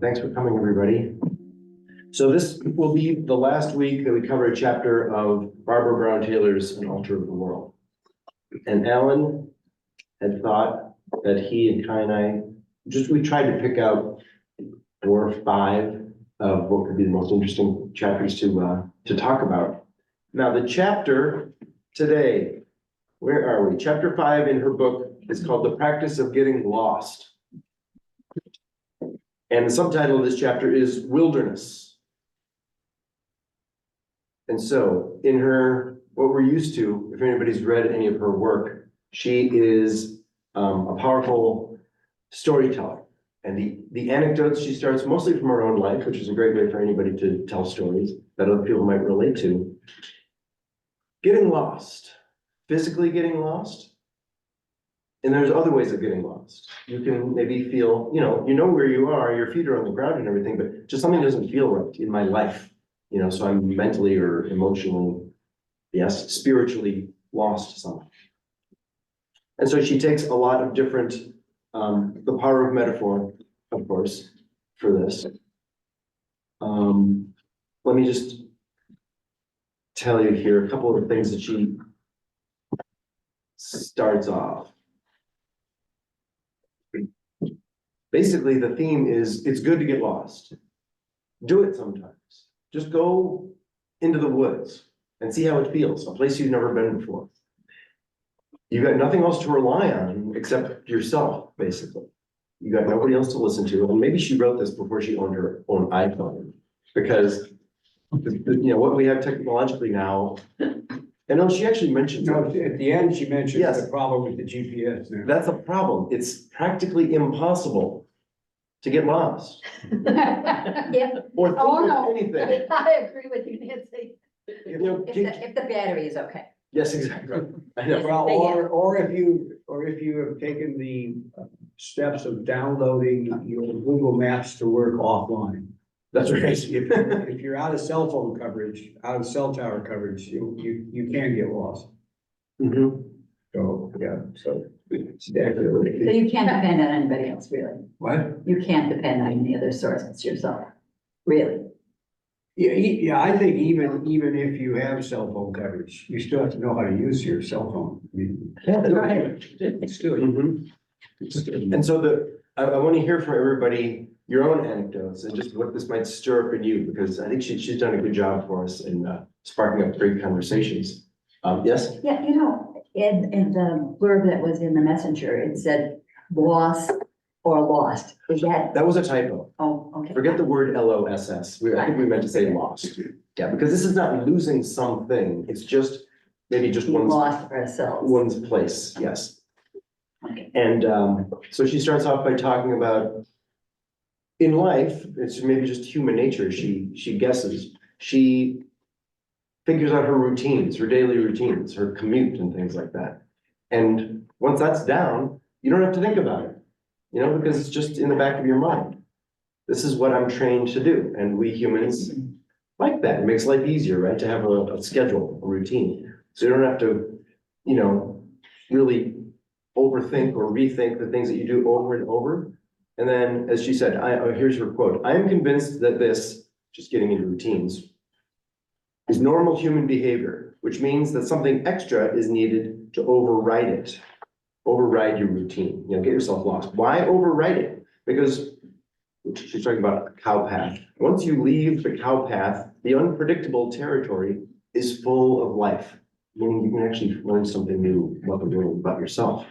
Thanks for coming, everybody. So this will be the last week that we cover a chapter of Barbara Brown Taylor's An Altar of the World. And Alan had thought that he and Kai and I, we tried to pick out 4 or 5 of what could be the most interesting chapters to talk about. Now, the chapter today, where are we? Chapter 5 in her book is called The Practice of Getting Lost. And the subtitle of this chapter is Wilderness. And so in her, what we're used to, if anybody's read any of her work, she is a powerful storyteller. And the anecdotes she starts mostly from her own life, which is a great way for anybody to tell stories that other people might relate to. Getting lost, physically getting lost. And there's other ways of getting lost. You can maybe feel, you know where you are, your feet are on the ground and everything, but just something doesn't feel right in my life. So I'm mentally or emotionally, yes, spiritually lost somehow. And so she takes a lot of different, the power of metaphor, of course, for this. Let me just tell you here a couple of things that she starts off. Basically, the theme is it's good to get lost. Do it sometimes. Just go into the woods and see how it feels, a place you've never been before. You've got nothing else to rely on except yourself, basically. You got nobody else to listen to. And maybe she wrote this before she owned her own iPhone, because what we have technologically now. And no, she actually mentioned at the end she mentioned the problem with the GPS now. That's a problem. It's practically impossible to get lost. Yeah. Or think of anything. I agree with you, Nancy. If the battery is okay. Yes, exactly. I know. Well, or if you have taken the steps of downloading your Google Maps to work offline. That's right. If you're out of cell phone coverage, out of cell tower coverage, you can get lost. Mm-hmm. So yeah, so So you can't depend on anybody else, really. what? You can't depend on any other source, it's yourself, really. Yeah, I think even if you have cell phone coverage, you still have to know how to use your cell phone. I mean, That's right. Still. Mm-hmm. And so I want to hear from everybody your own anecdotes and just what this might stir up in you, because I think she's done a good job for us in sparking up great conversations. Yes? Yeah, in the blurb that was in the messenger, it said loss or lost. Is That was a typo. Oh, okay. Forget the word LOSS. I think we meant to say lost. Yeah, because this is not losing something. It's just maybe just Lost ourselves. one's place. Yes. Okay. And so she starts off by talking about in life, it's maybe just human nature. She guesses. She figures out her routines, her daily routines, her commute and things like that. And once that's down, you don't have to think about it, because it's just in the back of your mind. This is what I'm trained to do. And we humans like that. It makes life easier, right? To have a schedule, a routine. So you don't have to, really overthink or rethink the things that you do over and over. And then, as she said, here's her quote: "I am convinced that this," just getting into routines, "is normal human behavior, which means that something extra is needed to override it." Override your routine, get yourself lost. Why override it? Because she's talking about a cow path. Once you leave the cow path, the unpredictable territory is full of life, meaning you can actually learn something new about yourself.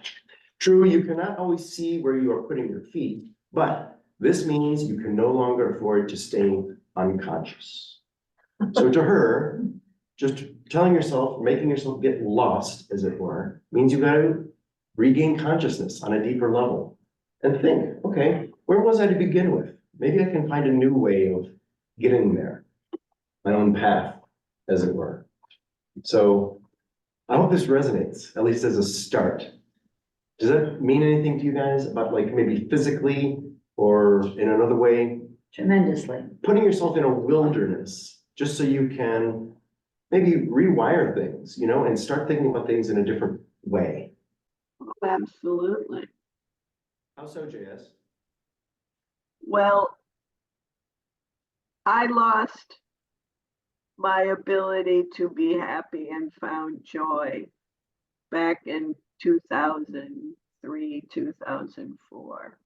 True, you cannot always see where you are putting your feet, but this means you can no longer afford to stay unconscious. So to her, just telling yourself, making yourself get lost, as it were, means you got to regain consciousness on a deeper level and think, okay, where was I to begin with? Maybe I can find a new way of getting there, my own path, as it were. So I hope this resonates, at least as a start. Does that mean anything to you guys about maybe physically or in another way? Tremendously. Putting yourself in a wilderness just so you can maybe rewire things, and start thinking about things in a different way. Oh, absolutely. How so, JS? Well, I lost my ability to be happy and found joy back in 2003, 2004.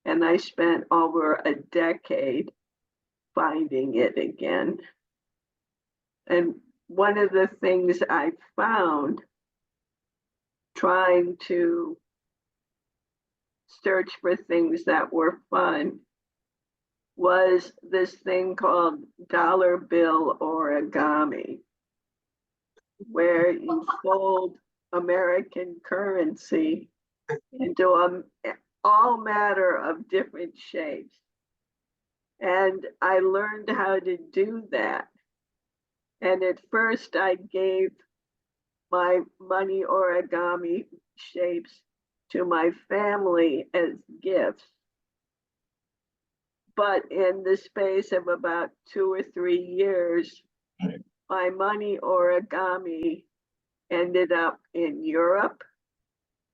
And I spent over a decade finding it again. And one of the things I found trying to search for things that were fun was this thing called dollar bill origami, where you fold American currency into all matter of different shapes. And I learned how to do that. And at first I gave my money origami shapes to my family as gifts. But in the space of about 2 or 3 years, my money origami ended up in Europe,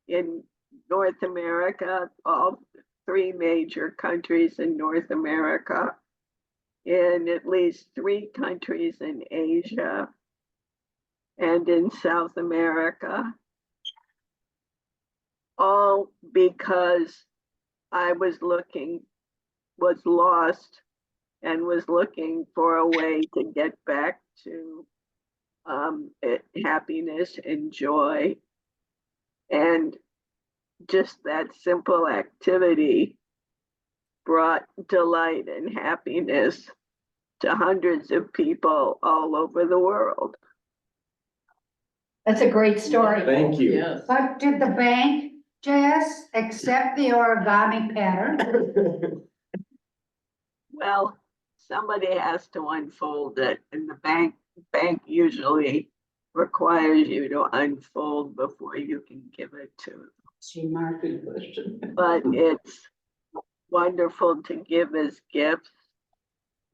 in North America, all 3 major countries in North America, in at least 3 countries in Asia, and in South America, all because I was lost and was looking for a way to get back to happiness and joy. And just that simple activity brought delight and happiness to hundreds of people all over the world. That's a great story. Thank you. Yes. But did the bank just accept the origami pattern? Well, somebody has to unfold it, and the bank usually requires you to unfold before you can give it to them. She marked the question. But it's wonderful to give as gifts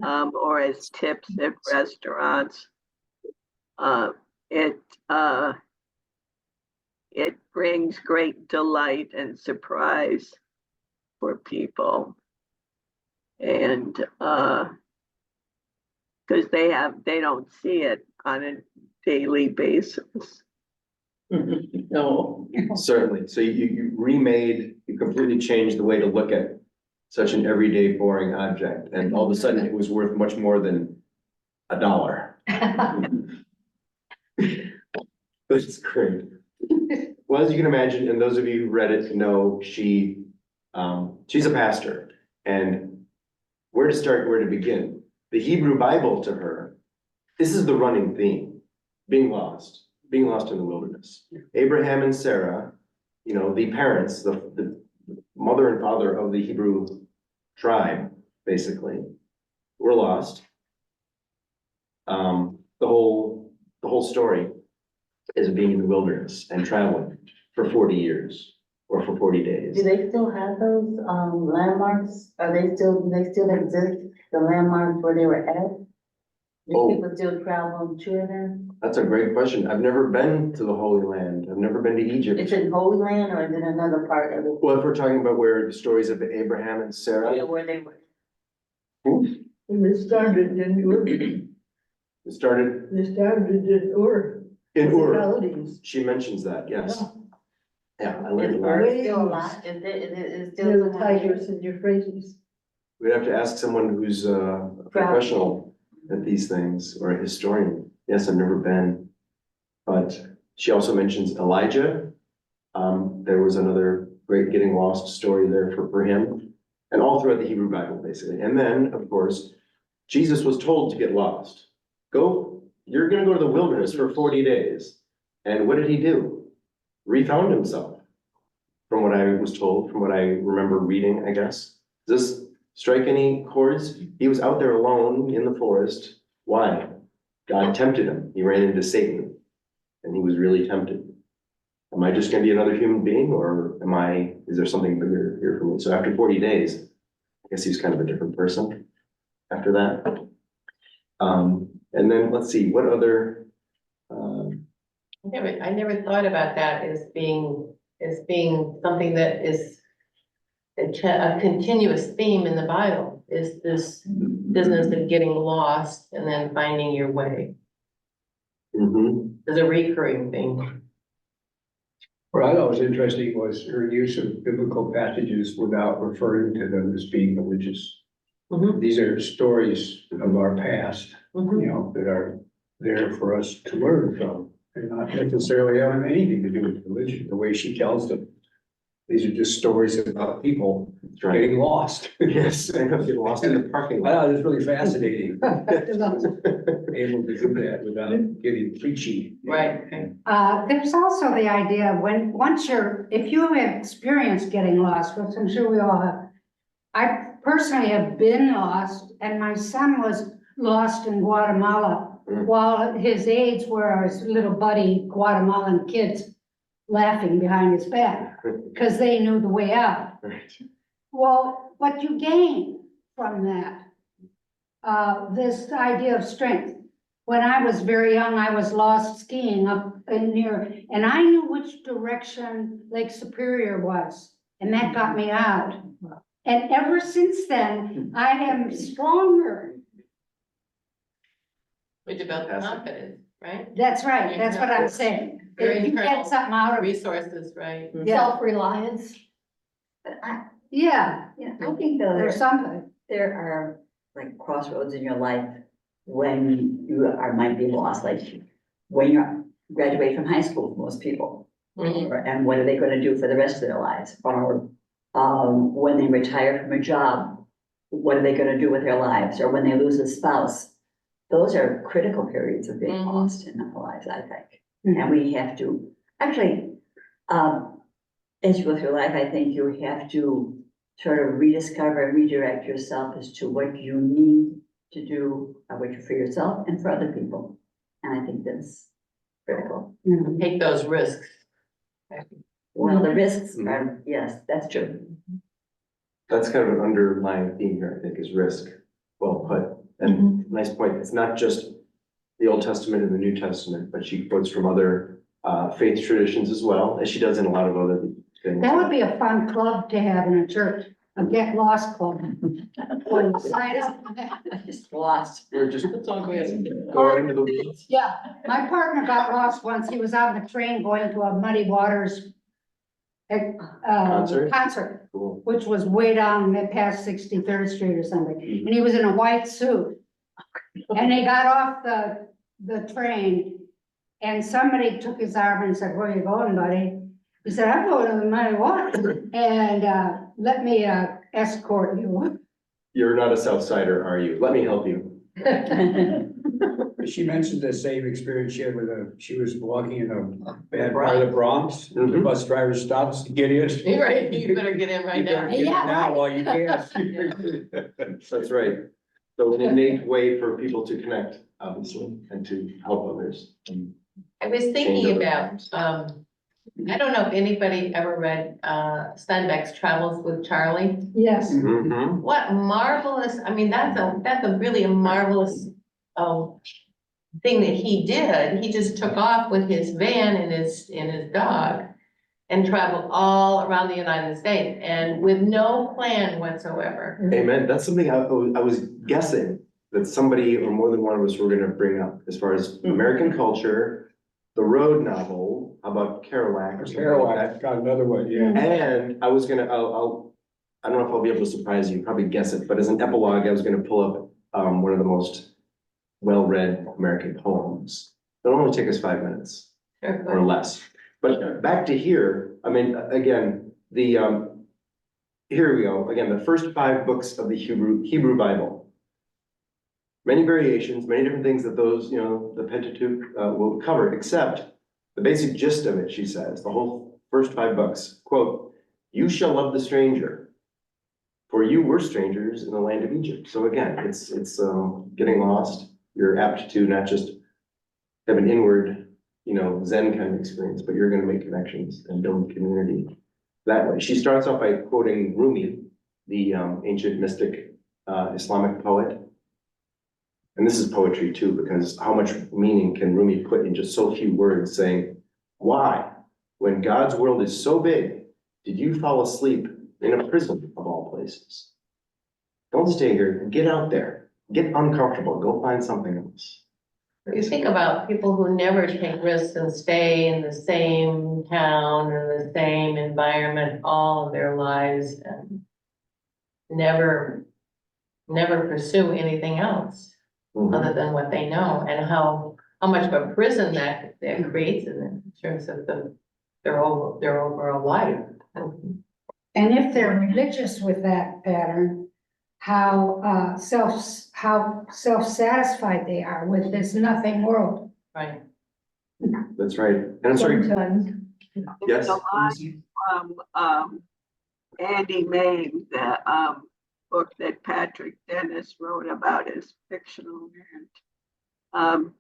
or as tips at restaurants. It brings great delight and surprise for people. And because they don't see it on a daily basis. No. Certainly. So you completely changed the way to look at such an everyday boring object, and all of a sudden it was worth much more than $1. That's great. Well, as you can imagine, and those of you who read it know she's a pastor, and where to start, where to begin. The Hebrew Bible to her, this is the running theme, being lost in the wilderness. Abraham and Sarah, the parents, the mother and father of the Hebrew tribe, basically, were lost. The whole story is being in the wilderness and traveling for 40 years or for 40 days. Do they still have those landmarks? Do they still exist, the landmarks where they were at? Do Oh. people still travel to them? That's a great question. I've never been to the Holy Land. I've never been to Egypt. Is it Holy Land or is it another part of it? Well, if we're talking about where the stories of Abraham and Sarah. Yeah, where they were. They started in Ur. It started They started in Ur. in Ur. Municipalities. She mentions that, yes. Yeah, I learned Is a lot. Earth still alive? Is it still? Near the Tigris and Euphrates. We'd have to ask someone who's a professional at these things, or a historian. Yes, I've never been. But she also mentions Elijah. There was another great getting lost story there for him. And all throughout the Hebrew Bible, basically. And then, of course, Jesus was told to get lost. You're gonna go to the wilderness for 40 days. And what did he do? Refound himself. From what I was told, from what I remember reading, I guess. Does this strike any chords? He was out there alone in the forest. Why? God tempted him. He ran into Satan. And he was really tempted. Am I just gonna be another human being, or is there something bigger here for me? So after 40 days, I guess he was kind of a different person after that. And then let's see, what other, I never thought about that as being something that is a continuous theme in the Bible. is this business of getting lost and then finding your way. Mhm. It's a recurring thing. What I thought was interesting was her use of biblical passages without referring to them as being religious. Mhm, These are stories of our past, mhm. you know, that are there for us to learn from. And not necessarily having anything to do with religion, the way she tells them. These are just stories about people That's right. getting lost. Yes, I know, get lost in the parking I lot. thought it was really fascinating, able to do that without getting preachy. Right, right. There's also the idea when, if you have experienced getting lost, which I'm sure we all have. I personally have been lost, and my son was lost in Guatemala while his aides were his little buddy Guatemalan kids laughing behind his back because they knew the way out. Right. Well, what you gain from that, this idea of strength. When I was very young, I was lost skiing up in near, and I knew which direction Lake Superior was, and that got me out. And ever since then, I am stronger. We develop confidence, right? That's right, that's what I'm saying. Very If you internal get something out of it, Resources, right? yeah, Self-reliance. But I, yeah, I think though, or something. there are like crossroads in your life when you might be lost, like when you graduate from high school, most people. Mhm. And what are they gonna do for the rest of their lives? Or, when they retire from a job, what are they gonna do with their lives? Or when they lose a spouse? Those are critical periods of being Mhm. lost in our lives, I think. And we have to, actually, as you go through life, I think you have to sort of rediscover and redirect yourself as to what you need to do, what you for yourself and for other people. And I think that's critical. Take those risks. Well, the risks are, yes, that's true. That's kind of an underlying theme here, I think, is risk. Well put. And nice point. It's not just the Old Testament and the New Testament, but she quotes from other faith traditions as well, as she does in a lot of other things. That would be a fun club to have in a church, a get lost club. When you sign up. Just lost. We're just That's all good. going into the weeds. Yeah, my partner got lost once. He was on the train going to a Muddy Waters concert, Cool. which was way down past 63rd Street or something. And he was in a white suit. And they got off the train and somebody took his arm and said, "Where are you going, buddy?" He said, "I'm going to the Muddy Waters and let me escort you." You're not a South Sider, are you? Let me help you. She mentioned the same experience she had she was walking in a bad part of the Bronx. The Mhm. bus driver stops to get in. You're right, you better get in right You better now. get in Yeah, now right. while you can. That's right. So an innate way for people to connect, obviously, and to help others. I was thinking about, I don't know if anybody ever read, Steinbeck's Travels with Charlie. Yes. Mhm. What marvelous, I mean, that's a really a marvelous, thing that he did. He just took off with his van and his dog and traveled all around the United States and with no plan whatsoever. Amen. That's something I was guessing that somebody or more than one of us were gonna bring up as far as American culture, the road novel, how about Kerouac or something like that. Kerouac got another one, yeah. And I was gonna, I don't know if I'll be able to surprise you, probably guess it, but as an epilogue, I was gonna pull up, one of the most well-read American poems. It'll only take us 5 minutes or less. But back to here, I mean, again, here we go, again, the first 5 books of the Hebrew Bible. Many variations, many different things that those, the Pentateuch will cover, except the basic gist of it, she says, the whole first 5 books, quote, "You shall love the stranger, for you were strangers in the land of Egypt." So again, it's getting lost. You're apt to not just have an inward, Zen kind of experience, but you're gonna make connections and build community that way. She starts off by quoting Rumi, the ancient mystic Islamic poet. And this is poetry too, because how much meaning can Rumi put in just so few words, saying, "Why, when God's world is so big, did you fall asleep in a prison of all places?" Don't stay here, get out there, get uncomfortable, go find something else. You think about people who never take risks and stay in the same town and the same environment all of their lives and never pursue anything else other than what they know, and how much of a prison that creates in terms of their overall life. And if they're religious with that pattern, how self-satisfied they are with this nothing world. Right. That's right. And I'm sorry, Sometimes. yes? The line from, Andy Main, the, book that Patrick Dennis wrote about his fictional aunt.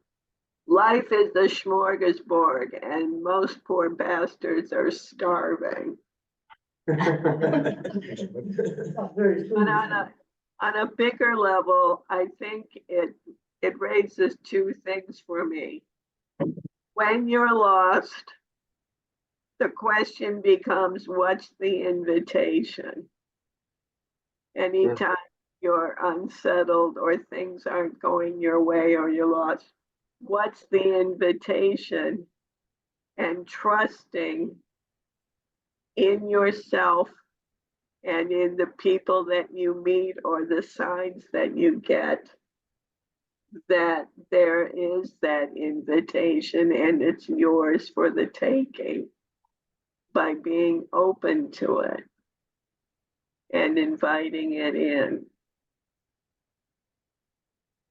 Life is a smorgasbord and most poor bastards are starving. Very But on a bigger level, I think it raises two things for me. When you're lost, the question becomes, what's the invitation? Anytime you're unsettled or things aren't going your way or you're lost, what's the invitation? And trusting in yourself and in the people that you meet or the signs that you get, that there is that invitation and it's yours for the taking by being open to it and inviting it in.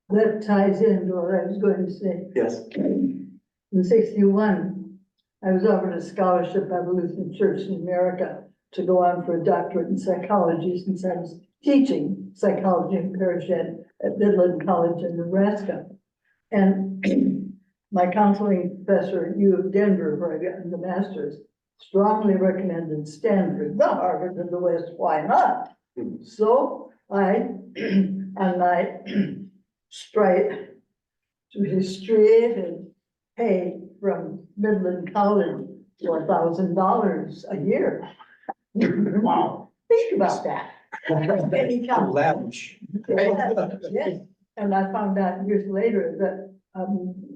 That ties into what I was going to say. Yes. In 61, I was offered a scholarship by the Lutheran Church in America to go on for a doctorate in psychology, since I was teaching psychology in parish ed at Midland College in Nebraska. And my counseling professor at U of Denver, where I got the master's, strongly recommended Stanford, the Harvard of the West. Why not? So I, on my straight pay from Midland College, $4,000 a year. Wow. Think about that. Any kind. Lavish. Yes, and I found out years later that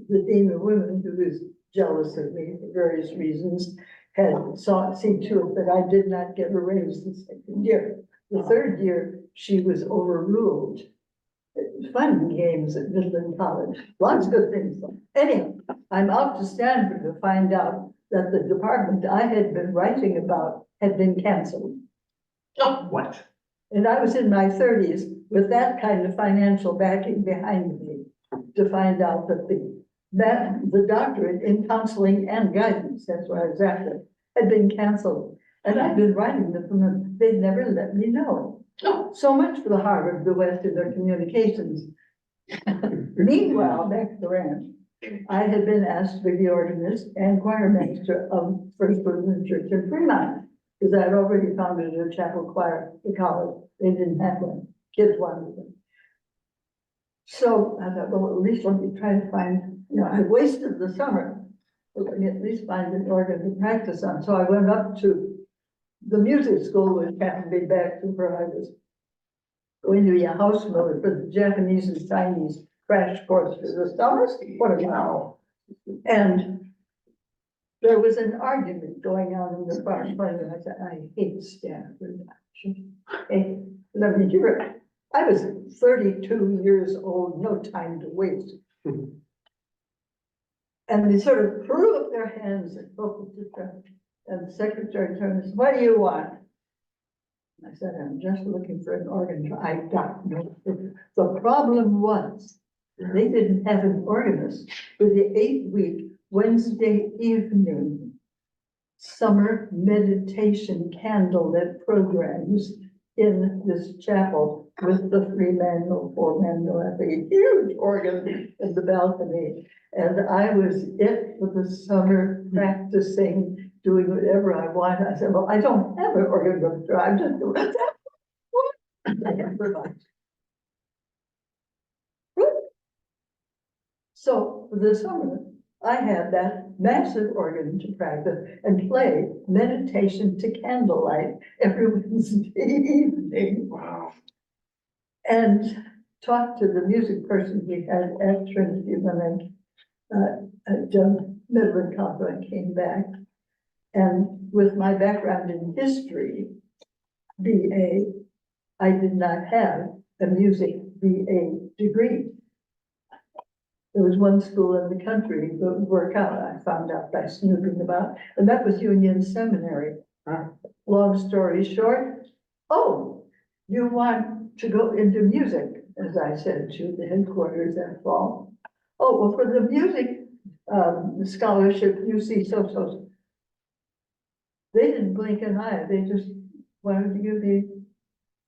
the Dean of Women, who was jealous of me for various reasons, had seen to it that I did not get a raise the second year. The third year, she was overruled. It was fun and games at Midland College, lots of good things. Anyhow, I'm out to Stanford to find out that the department I had been writing about had been canceled. Oh, what? And I was in my 30s with that kind of financial backing behind me to find out that the doctorate in counseling and guidance, that's what I was after, had been canceled. And I'd been writing to them, they'd never let me know. So much for the Harvard of the West in their communications. Meanwhile, back at the ranch, I had been asked to be the organist and choir master of First Lutheran Church in Fremont, because I had already founded a chapel choir at college. They didn't have one. Kids wanted them. So I thought, well, at least let me try to find, I wasted the summer. But let me at least find an organ to practice on. So I went up to the music school, which happened to be back to where I was going to be a house mother for the Japanese and Chinese crash course for the summer. What a wow. And there was an argument going on in the bar. And I said, I hate Stanford. Hey, let me hear it. I was 32 years old, no time to waste. And they sort of threw up their hands and the secretary turned and said, what do you want? And I said, I'm just looking for an organ. I got no. The problem was they didn't have an organist for the 8-week Wednesday evening summer meditation candlelit programs in this chapel with the 3-man, no 4-man, no, a huge organ in the balcony. And I was it for the summer practicing, doing whatever I want. I said, well, I don't have an organ repertoire. I'm just doing that. So for the summer, I had that massive organ to practice and play meditation to candlelight every Wednesday evening. Wow. and talked to the music person we had at Trinity when I done Midland Conference and came back. And with my background in history, BA, I did not have a music BA degree. There was one school in the country that would work out, I found out by snooping about, and that was Union Seminary. Long story short, oh, you want to go into music, as I said to the headquarters that fall. Oh, well, for the music scholarship, you see so. They didn't blink an eye, they just wanted to give the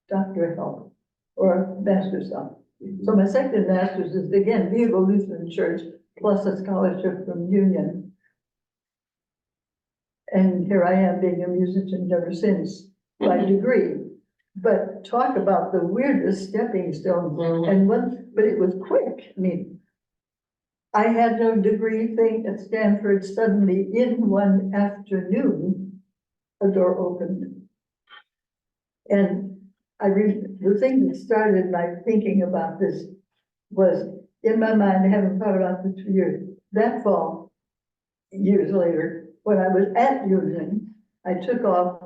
doctorate help or master's help. So my second master's is again, Viva Lutheran Church plus a scholarship from Union. And here I am being a musician ever since, by degree. But talk about the weirdest stepping stone and but it was quick. I mean, I had no degree thing at Stanford. Suddenly in one afternoon, a door opened. And the thing that started my thinking about this was in my mind, I haven't thought about this for years. That fall, years later, when I was at Union, I took off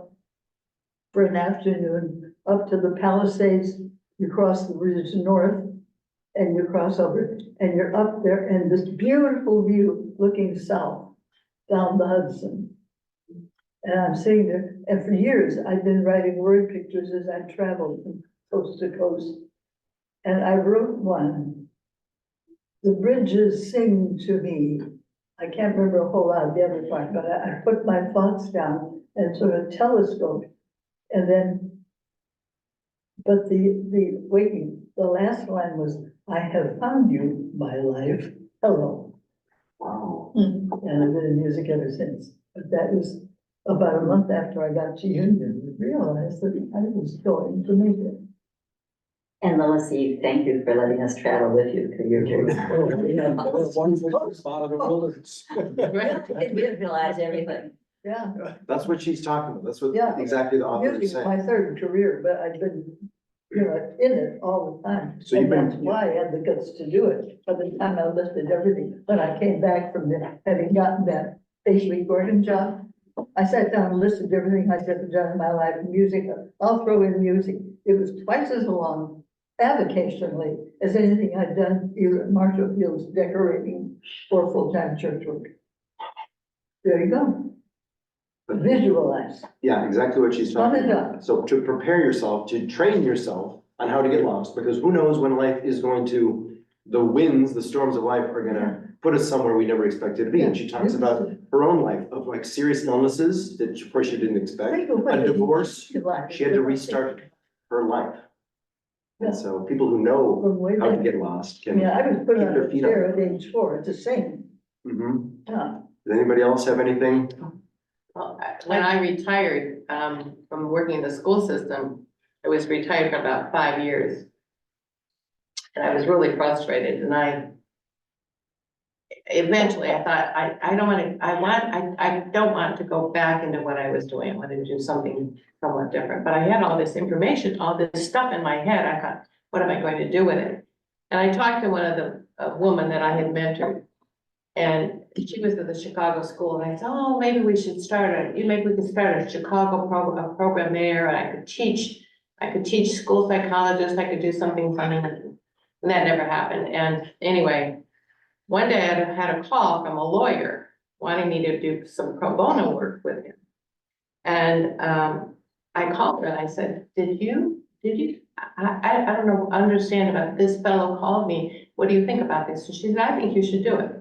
for an afternoon up to the Palisades. You cross the bridge north and you cross over and you're up there and this beautiful view looking south down the Hudson. And I'm sitting there, and for years, I've been writing word pictures as I traveled from coast to coast. And I wrote one, "The bridges sing to me." I can't remember a whole lot of the other part, but I put my thoughts down and sort of telescoped. And then, but the last line was, "I have found you, my life. Hello." Wow. And I've been in music ever since. But that was about a month after I got to Union, I realized that I was going to make it. And Melissa, thank you for letting us travel with you through your journey. One spot of the wilderness. We didn't realize everything. Yeah, That's what she's talking about. That's what Yeah. exactly the author is music is my saying. third career, but I've been, in it all the time. So you've And been- that's why I had the guts to do it. By the time I listed everything, when I came back from having gotten that Paisley Gordon job, I sat down and listed everything I'd ever done in my life, music, I'll throw in music. It was twice as long avocationally as anything I'd done either at Marshall Field's decorating or full-time church work. There you go. Visualize. Yeah, exactly what she's Sum talking it about. up. So to prepare yourself, to train yourself on how to get lost, because who knows when life is going to, the winds, the storms of life are gonna put us somewhere we never expected to be. And she talks about her own life of like serious illnesses that of course she didn't expect, Think of what a it divorce, is like. she had to restart her life. Yeah. And so people who know From way how to back. get lost I can. mean, I was put keep on their a feet chair on at the age 4, it's the same. Mhm. Yeah. Does anybody else have anything? Well, when I retired, from working in the school system, I was retired for about 5 years. And I was really frustrated and eventually I thought, I don't want to go back into what I was doing. I wanted to do something somewhat different, but I had all this information, all this stuff in my head. I thought, what am I going to do with it? And I talked to a woman that I had mentored. And she was at the Chicago school and I said, oh, maybe we could start a Chicago program there. And I could teach school psychologists. I could do something funny. And that never happened. And anyway, one day I had a call from a lawyer wanting me to do some pro bono work with him. And, I called her and I said, did you, I don't know, understand about this fellow called me. What do you think about this? And she said, I think you should do it.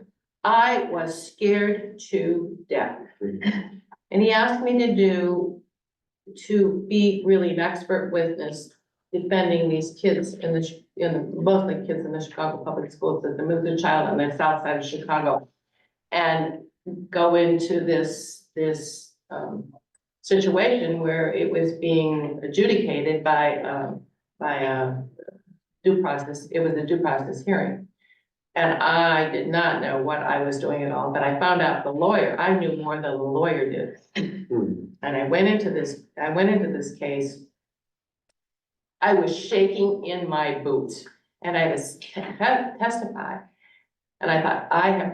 I was scared to death. And he asked me to be really an expert witness defending these kids mostly kids in the Chicago public school system, moved a child on the south side of Chicago. And go into this situation where it was being adjudicated by due process. It was a due process hearing. And I did not know what I was doing at all, but I found out I knew more than the lawyer did. Hmm. And I went into this case I was shaking in my boots and I was testify. And I thought,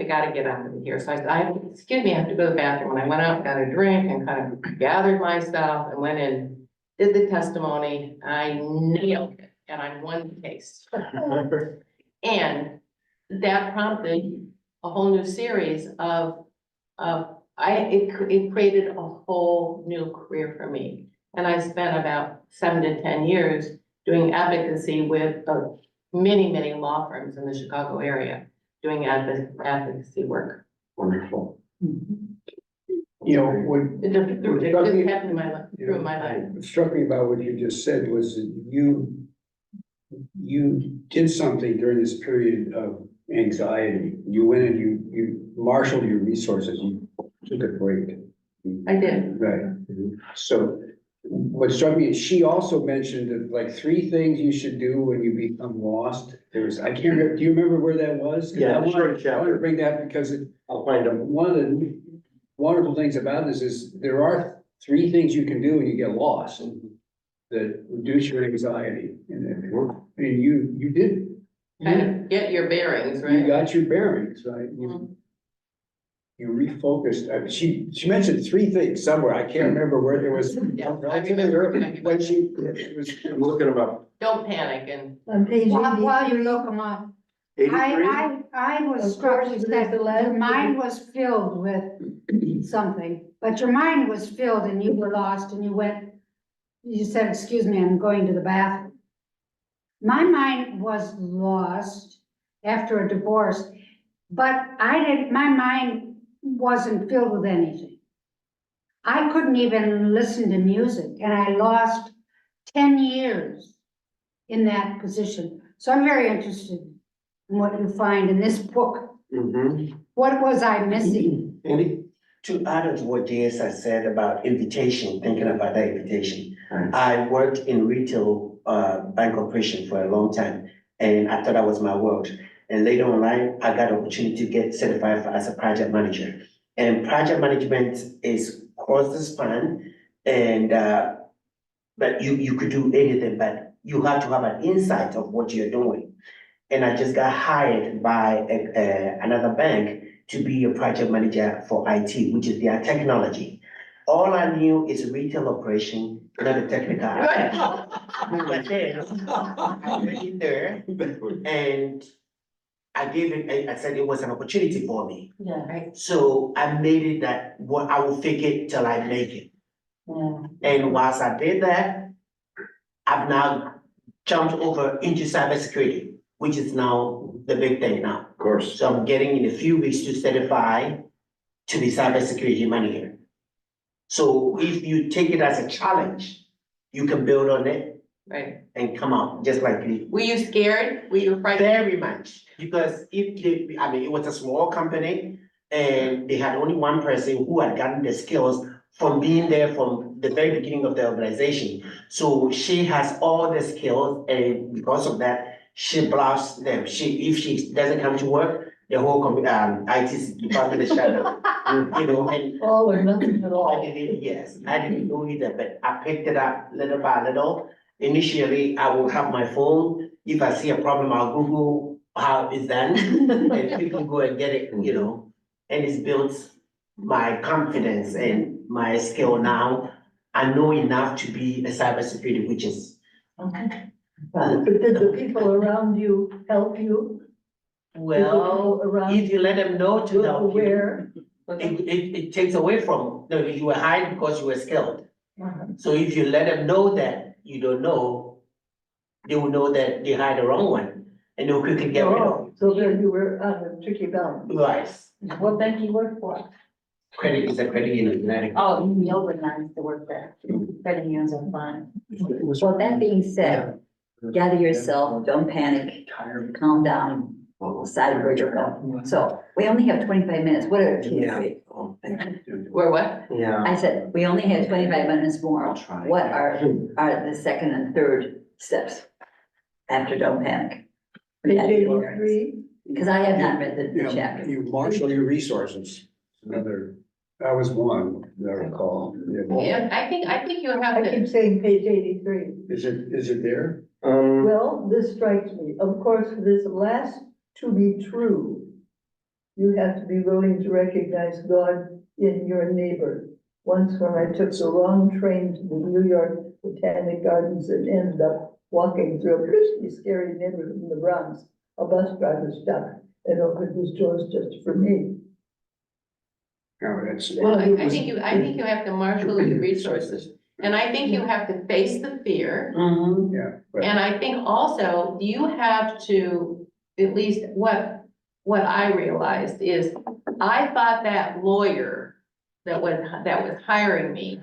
gotta get out of here. So I said, excuse me, I have to go to the bathroom. And I went out, got a drink and kind of gathered myself and went in, did the testimony. I nailed it and I won the case. And that prompted a whole new series it created a whole new career for me. And I spent about 7 to 10 years doing advocacy with many, many law firms in the Chicago area, doing advocacy work. Wonderful. You know, It just happened in my life, through my life. what struck me about what you just said was that you did something during this period of anxiety. You went and you marshaled your resources, you took a break. I did. Right. So what struck me is she also mentioned that like 3 things you should do when you become lost. I can't remember, do you remember where that was? 'Cause Yeah, I short wanted chapter. to bring that because I'll find them. one of the wonderful things about this is there are 3 things you can do when you get lost that reduce your anxiety. And you did. Kind of get your bearings, You right? got your bearings, right? You refocused. She mentioned 3 things somewhere. I can't remember where there was. Yeah, I remember. When it was. I'm looking them up. Don't panic and On page While you 83. look them up, 83? I was Of struck course, with there's that the last- your mind was filled with something, but your mind was filled and you were lost and you said, excuse me, I'm going to the bathroom. My mind was lost after a divorce, but my mind wasn't filled with anything. I couldn't even listen to music and I lost 10 years in that position. So I'm very interested in what you find in this book. Mm-hmm. What was I missing? Andy? To add on to what JS has said about invitation, thinking about that invitation. Right. I worked in retail bank operation for a long time, and I thought that was my world. And later on life, I got an opportunity to get certified as a project manager. And project management is cross the span, and but you could do anything, but you have to have an insight of what you're doing. And I just got hired by another bank to be a project manager for IT, which is their technology. All I knew is retail operation, not a technical. But then I went in there and I said it was an opportunity for me. Yeah, So I made it that what I will fake it till I make it. yeah. And whilst I did that, I've now jumped over into cybersecurity, which is now the big thing now. Of course. So I'm getting in a few weeks to certify to be cybersecurity manager. So if you take it as a challenge, you can build on it right. and come out just like me. Were you scared? Were you frightened? Very much, because it was a small company and they had only one person who had gotten the skills from being there from the very beginning of the organization. So she has all the skills, and because of that, she blasts them. If she doesn't come to work, the whole IT department is shut down. And All or nothing at I all. didn't know either, but I picked it up little by little. Initially, I will have my phone. If I see a problem, I'll Google how it's done, and people go and get it, and it's built my confidence and my skill now. I know enough to be a cybersecurity, which is. But did the people around you help you? Well, People around if you let them know to were help you, aware? it takes away from, no, you were hired because you were skilled. So if you let them know that you don't know, they will know that they hired the wrong one and they'll quickly get rid of Oh, so then you were on a tricky balance. you. Right. What bank you work for? Credit is a credit union, United. Oh, you were nice to work there. Credit unions are fine. Well, that being said, gather yourself, don't panic, calm down, decide where you're going. So we only have 25 minutes. What are two or Yeah. three? Where what? Yeah. I said, we only have 25 minutes more. What are the second and third steps after don't panic? Page 83. Because I have not read the chapter. You marshal your resources. Another That was one, that I recall. Yeah, I think you have I to, keep saying page 83. Is it there? Well, this strikes me. Of course, for this last to be true, you have to be willing to recognize God in your neighbor. Once when I took the wrong train to the New York Botanic Gardens and ended up walking through a pretty scary neighborhood in the Bronx, a bus driver stopped and opened his doors just for me. No, that's. well, I think you have to marshal your resources. And I think you have to face the fear. Yeah. But And I think also you have to, at least what I realized is, I thought that lawyer that was hiring me,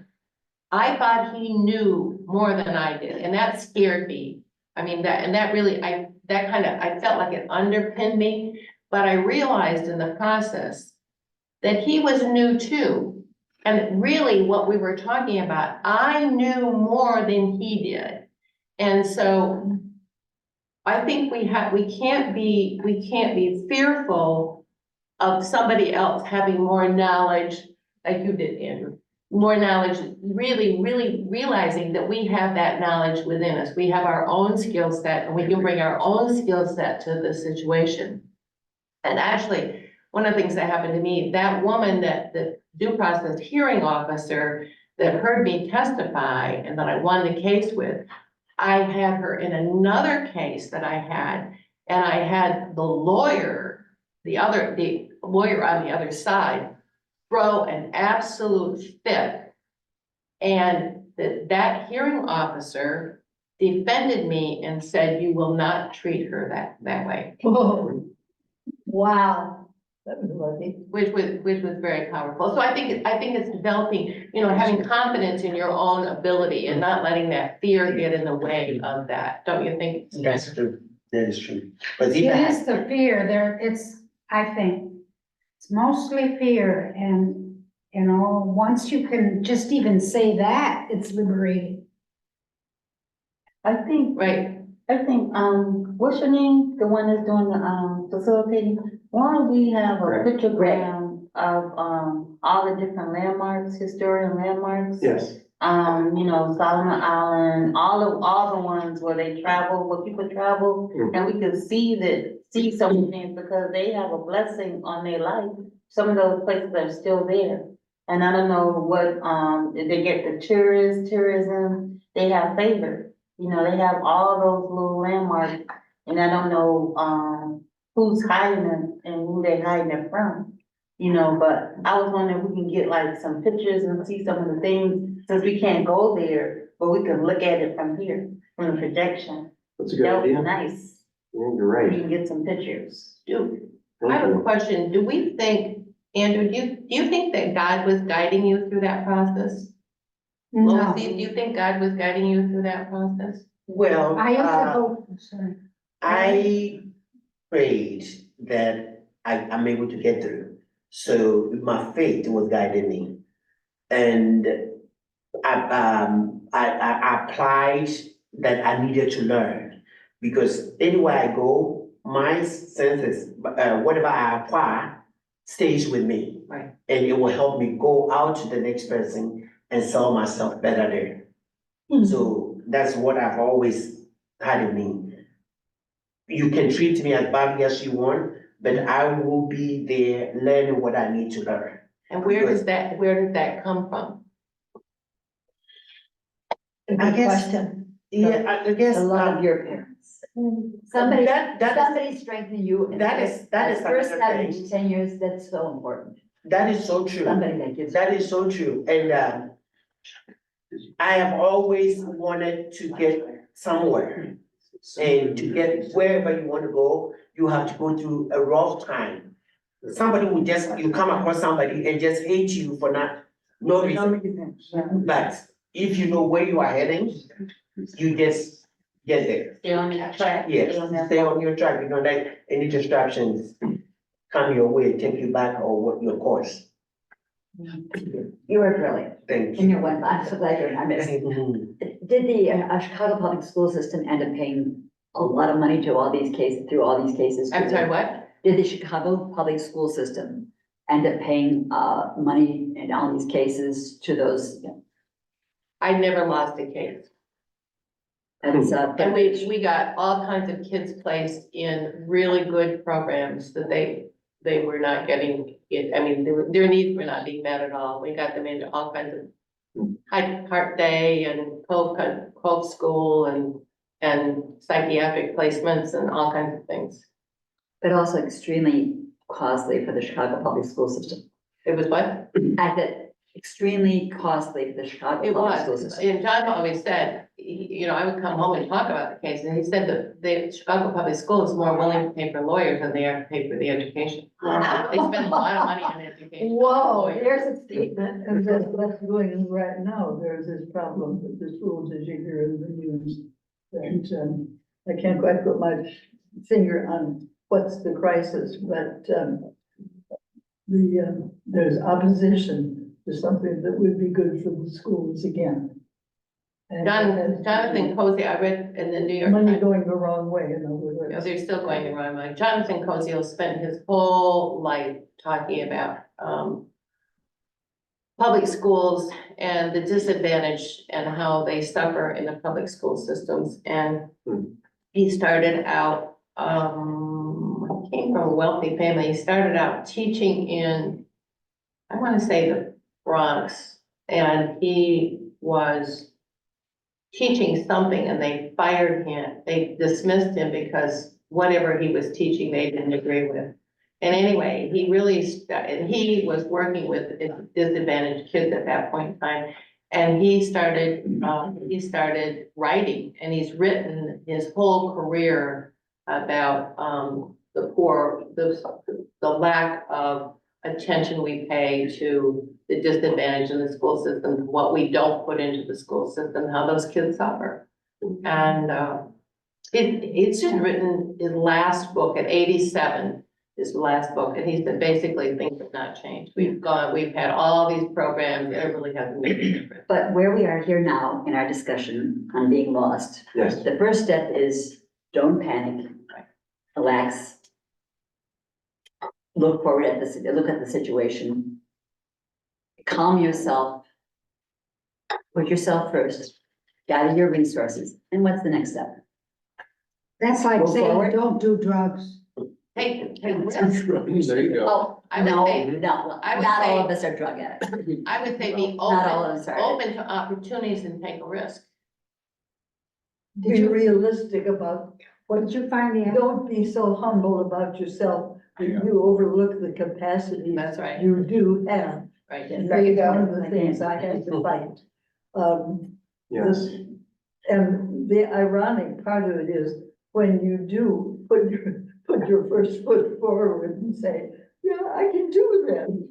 I thought he knew more than I did, and that scared me. I mean, that really, I felt like it underpinned me, but I realized in the process that he was new too. And really what we were talking about, I knew more than he did. And so I think we can't be fearful of somebody else having more knowledge, like you did, Andrew. More knowledge, really realizing that we have that knowledge within us. We have our own skill set and we can bring our own skill set to the situation. And actually, one of the things that happened to me, that woman the due process hearing officer that heard me testify and that I won the case with, I had her in another case that I had, and I had the lawyer on the other side throw an absolute fit. And that hearing officer defended me and said, you will not treat her that way. Oh, wow. That was lucky. Which was very powerful. So I think it's developing, having confidence in your own ability and not letting that fear get in the way of that. Don't you think? That's true, that is true. But It even, is the fear there, I think, it's mostly fear and, once you can just even say that, it's liberating. I think, Right. what's your name? The one that's doing the, facilitating? Why don't we have a Greg. pictogram of, all the different landmarks, historical landmarks? Yes, Solomon Island, all the ones where they travel, where people travel, and we can see some of the things because they have a blessing on their life. Some of those places are still there. And I don't know what, if they get the tourism, they have favor. They have all those little landmarks, and I don't know, who's hiding them and who they hiding it from. But I was wondering if we can get like some pictures and see some of the things, since we can't go there, but we can look at it from here, from the projection. that's a good That would be idea. nice. Yeah, you're We right. can get some pictures. I have a question. Do we think, Andrew, do you think that God was guiding you through that process? Lois, do you think God was guiding you through that process? well, I used to hope, sorry. I prayed that I'm able to get through. So my faith was guiding me. And I applied that I needed to learn. Because anywhere I go, my senses, whatever I acquire stays with me. Right. And it will help me go out to the next person and sell myself better there. So that's what I've always had in me. You can treat me as badly as you want, but I will be there learning what I need to learn. And where does that come from? I guess, Question. yeah, I guess. A lot of your parents. Somebody, That somebody strengthened you. in that the is- that is First another 7 thing. to 10 years, that's so important. That is so true. Somebody that gives. That is so true. And I have always wanted to get somewhere. And to get wherever you want to go, you have to go through a rough time. Somebody will you come across somebody and just hate you for no reason. But if you know where you are heading, you just get there. Stay on your track. Yes, Stay on that stay on your track. You don't let any distractions come your way, take you back or your course. You were brilliant. Thank And you. you went, I'm so glad you're not missing. Did the Chicago public school system end up paying a lot of money to all these cases, through all these cases? I'm sorry, what? Did the Chicago public school system end up paying, money in all these cases to those, I never lost a case. that's, And we got all kinds of kids placed in really good programs that they were not getting it. I mean, their needs were not being met at all. We got them into all kinds of Hyde Park Day and Cove School and psychiatric placements and all kinds of things. but also extremely costly for the Chicago public school system. It was what? I said extremely costly for the Chicago It public school was, system. and John always said, I would come home and talk about the case, and he said that the Chicago Public Schools is more willing to pay for lawyers than they are to pay for the education. They spend a lot of money on education. Whoa, Lawyers. there's a statement, and that's what's going on right now, there's this problem with the schools, as you hear in the news. And, I can't quite put my finger on what's the crisis, but, there's opposition to something that would be good for the schools again. And Jonathan Cozy, I read in the New York money Times, going the wrong way, in other words. they're still going the wrong way. Jonathan Cozy spent his whole life talking about, public schools and the disadvantage and how they suffer in the public school systems. And he started out, he came from a wealthy family. He started out teaching in, I want to say the Bronx, and he was teaching something and they fired him. They dismissed him because whatever he was teaching, they didn't agree with. And anyway, he really, and he was working with disadvantaged kids at that point in time. And he started writing, and he's written his whole career about, the poor, the lack of attention we pay to the disadvantage in the school system, what we don't put into the school system, how those kids suffer. And, it's just written his last book at 87. His last book, and he said basically things have not changed. We've had all these programs, it really hasn't made a difference. But where we are here now in our discussion on being lost, Yes. the first step is don't panic, relax. Look forward at this, look at the situation. Calm yourself. Put yourself first, gather your resources, and what's the next step? That's like Go saying, forward. don't do drugs. Take risks. There you go. Oh, I would no, say- no, I would not all say- of us are drug addicts. I would say be Not all of open, us are. open to opportunities and take a risk. Be realistic about what Did you find the, don't be so humble about yourself that you overlook the capacity That's right, you do have. right. And There you that's go. one of the things I had to fight. Yes. And the ironic part of it is when you do put your first foot forward and say, yeah, I can do that.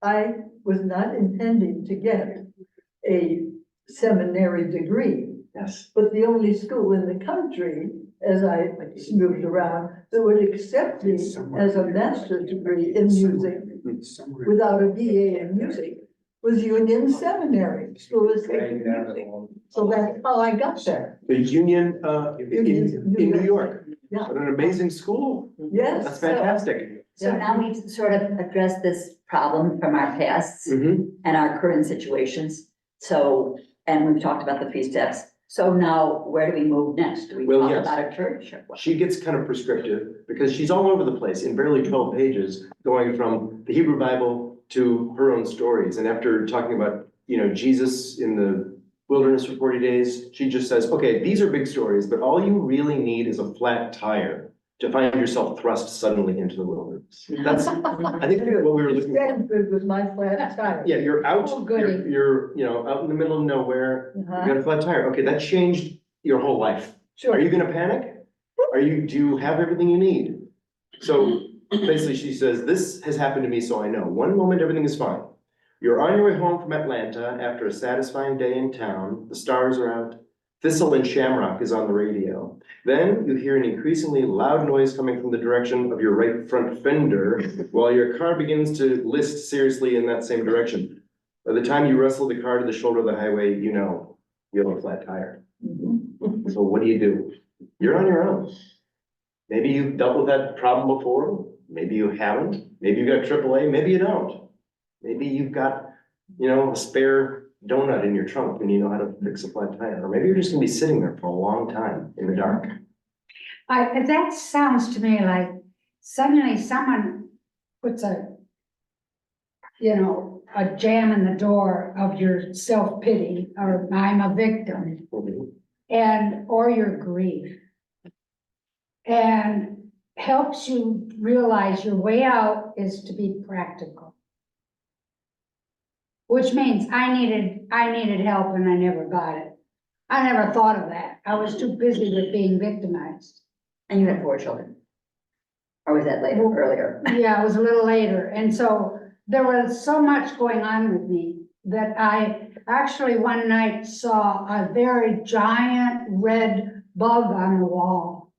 I was not intending to get a seminary degree, Yes. but the only school in the country, as I moved around, that would accept me as a master's degree in music without a BA in music was Union Seminary, School of Sacred Music. So that's how I got there. The Union, in New York. Yeah. What an amazing school. Yes. That's fantastic. So now we've sort of addressed this problem from our pasts Mhm. and our current situations. So, and we've talked about the 3 steps. So now where do we move next? Do we Well, talk yes. about a church or what? She gets kind of prescriptive because she's all over the place in barely 12 pages, going from the Hebrew Bible to her own stories. And after talking about, Jesus in the wilderness for 40 days, she just says, okay, these are big stories, but all you really need is a flat tire to find yourself thrust suddenly into the wilderness. That's, I think, what we were looking for. Stanford with my flat tire. Yeah, you're out, Oh, goody. you're, out in the middle of nowhere, you Uh-huh. got a flat tire. Okay, that changed your whole life. Are Sure. you gonna panic? Do you have everything you need? So basically she says, this has happened to me, so I know. One moment, everything is fine. You're on your way home from Atlanta after a satisfying day in town. The stars are out. Thistle and Shamrock is on the radio. Then you hear an increasingly loud noise coming from the direction of your right front fender while your car begins to list seriously in that same direction. By the time you wrestle the car to the shoulder of the highway, you have a flat tire. So what do? You're on your own. Maybe you've dealt with that problem before. maybe you haven't, maybe you got AAA, maybe you don't. Maybe you've got, a spare donut in your trunk and you know how to fix a flat tire, or maybe you're just gonna be sitting there for a long time in the dark. That sounds to me like suddenly someone puts a jam in the door of your self-pity, or I'm a victim, or your grief. And helps you realize your way out is to be practical. Which means I needed help and I never got it. I never thought of that. I was too busy with being victimized. And you had 4 children? Or was that later, earlier? Yeah, it was a little later. And so there was so much going on with me that I actually one night saw a very giant red bug on the wall.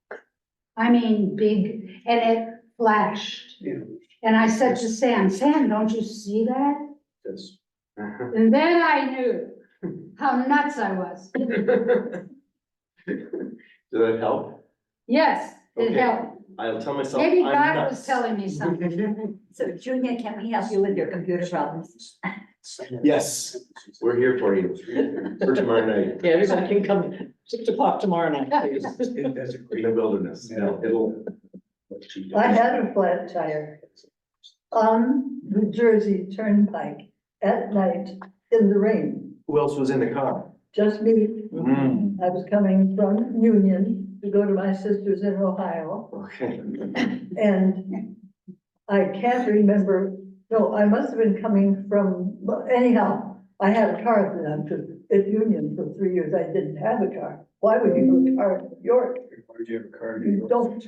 I mean, big, and it flashed. Yeah. And I said to Sam, don't you see that? Yes. And then I knew how nuts I was. Did that help? Yes, it Okay. helped. I'll tell myself. Maybe I'm God nuts. was telling me something. So Junior, can we help you with your computer problems? Yes, we're here for you, for tomorrow night, Yeah, everybody can come 6 o'clock tomorrow night, please. That's a in great. the wilderness. No, it'll. I had a flat tire on the Jersey Turnpike at night in the rain, Who else was in the car? just me. Mm, I was coming from Union to go to my sister's in Ohio, okay. and I can't remember, no, I must have been coming from, well, anyhow, I had a car then, because at Union for 3 years, I didn't have a car. Why would you have a car in New York? Why would you have a car in New You York? don't.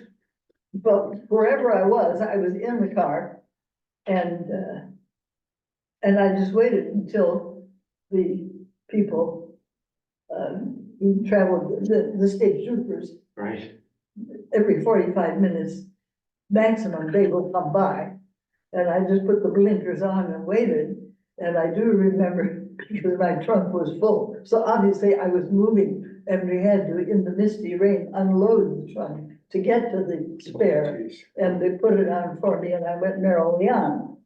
But wherever I was in the car, and I just waited until the people, who traveled, the state troopers, Right. every 45 minutes maximum, they will come by. And I just put the blinkers on and waited, and I do remember, because my trunk was full, so obviously I was moving, and we had to, in the misty rain, unload the trunk to get to the spare, Jeez. and they put it on for me, and I went merrily on.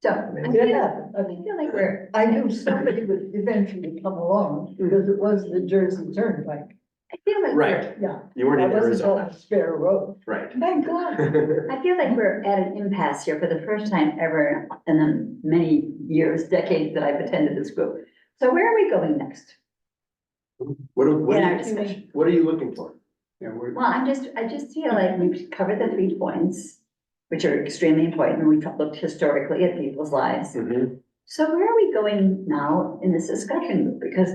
So It happened. I feel like we're, I knew somebody would eventually come along, because it was the Jersey Turnpike, I feel like Right, yeah. you weren't I in wasn't on Arizona, a spare road. right. Thank God. I feel like we're at an impasse here for the first time ever in the many years, decades that I've attended this group. So where are we going next What, in our discussion? what are you looking for? Yeah, we're, Well, I just feel like we've covered the 3 points, which are extremely important, and we've looked historically at people's lives. Mhm. So where are we going now in this discussion group? Because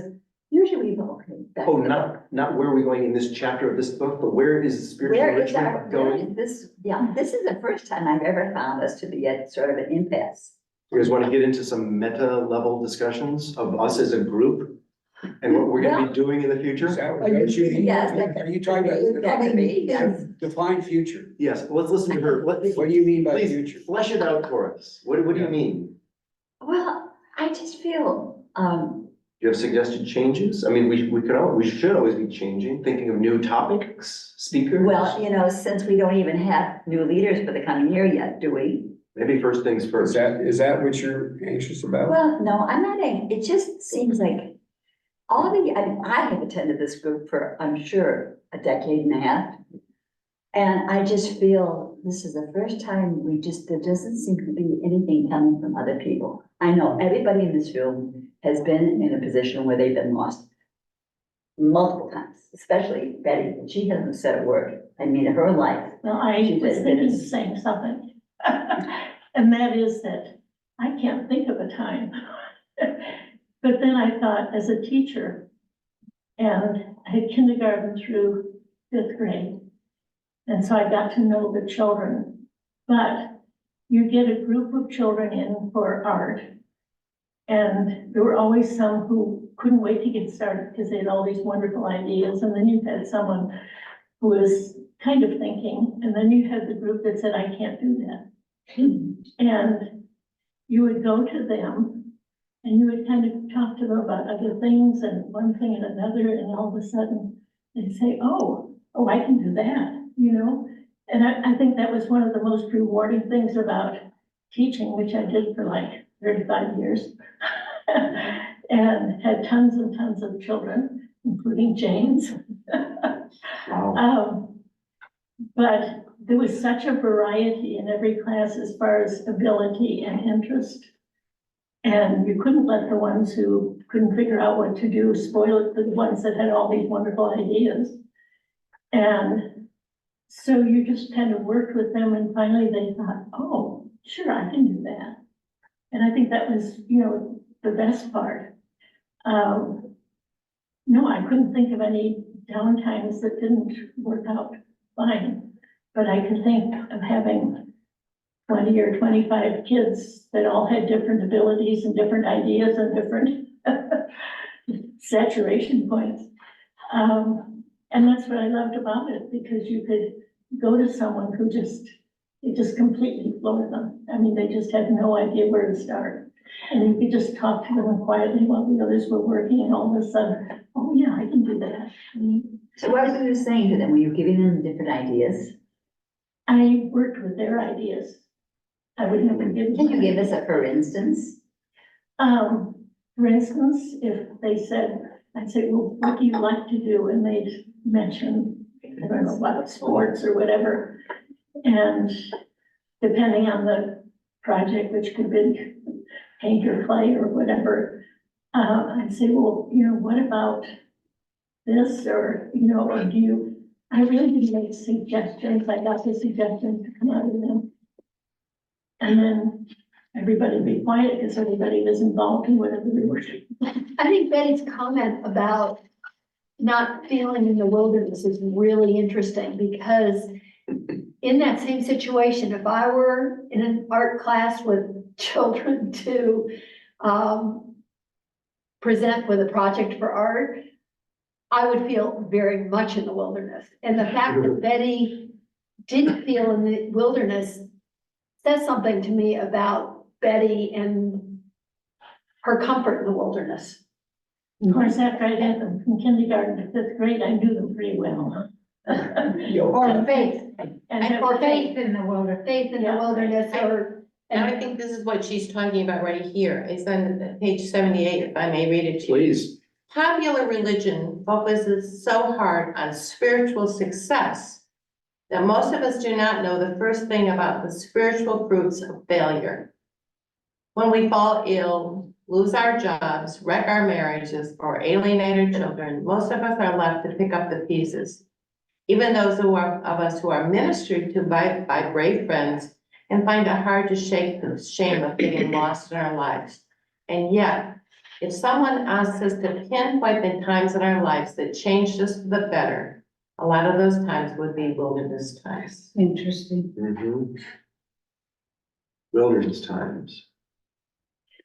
usually we go, okay, back to Oh, the book. not where are we going in this chapter of this book, but where is spiritual Where is our, enrichment where is going? this, yeah, this is the first time I've ever found us to be at sort of an impasse. You guys want to get into some meta level discussions of us as a group? And what we're gonna be doing in the is future? that what you? Yes, Are you talking That about could be, yes. define future? Yes, let's listen to her. What do you mean by Please future? flesh it out for us. What do you Yeah. mean? Well, I just feel, Do you have suggested changes? I mean, we should always be changing, thinking of new topics, speakers. well, since we don't even have new leaders for the coming year yet, do we? Maybe first things first. Is that what you're anxious about? Well, no, I'm not, it just seems like I have attended this group for, I'm sure, a decade and a half. And I just feel this is the first time there doesn't seem to be anything coming from other people. I know everybody in this room has been in a position where they've been lost multiple times, especially Betty, and she hasn't said a word. I mean, her life. Well, I She was did, thinking it of is- saying something. And that is that I can't think of a time. But then I thought, as a teacher, and I had kindergarten through 5th grade. And so I got to know the children. But you get a group of children in for art. And there were always some who couldn't wait to get started because they had all these wonderful ideas. And then you had someone who was kind of thinking, and then you had the group that said, I can't do that. And you would go to them and you would kind of talk to them about other things and one thing and another, and all of a sudden they'd say, oh, I can do that, And I think that was one of the most rewarding things about teaching, which I did for like 35 years. And had tons and tons of children, including Jane's. Wow. But there was such a variety in every class as far as ability and interest. And you couldn't let the ones who couldn't figure out what to do spoil it for the ones that had all these wonderful ideas. And so you just kind of worked with them, and finally they thought, oh, sure, I can do that. And I think that was, you know, the best part. No, I couldn't think of any downtimes that didn't work out fine. But I could think of having 20 or 25 kids that all had different abilities and different ideas and different saturation points. And that's what I loved about it, because you could go to someone who it just completely floored them. I mean, they just had no idea where to start. And you could just talk to them quietly while the others were working, and all of a sudden, oh yeah, I can do that. So what were you saying to them? Were you giving them different ideas? I worked with their ideas. I would never give. Can you give us a for instance? For instance, if they said, I'd say, well, what do you like to do? And they'd mention, I don't know, what, sports or whatever. And depending on the project, which could be paint or play or whatever, I'd say, well, you know, what about this? Or, you know, or do you, I really did make suggestions. I got the suggestions to come out of them. And then everybody would be quiet because everybody was involved in whatever we were doing. I think Betty's comment about not feeling in the wilderness is really interesting, because in that same situation, if I were in an art class with children to present with a project for art, I would feel very much in the wilderness. And the fact that Betty didn't feel in the wilderness says something to me about Betty and her comfort in the wilderness. Of course, after I had them from kindergarten to fifth grade, I knew them pretty well. Or faith, or faith in the wilderness. Faith in the wilderness, or. And I think this is what she's talking about right here. It's on page 78, if I may read it to you. Please. Popular religion focuses so hard on spiritual success that most of us do not know the first thing about the spiritual fruits of failure. When we fall ill, lose our jobs, wreck our marriages, or alienate our children, most of us are left to pick up the pieces. Even those of us who are ministered to by brave friends and find it hard to shake the shame of getting lost in our lives. And yet, if someone asks us to pinpoint the times in our lives that changed us for the better, a lot of those times would be wilderness times. Interesting. Wilderness times.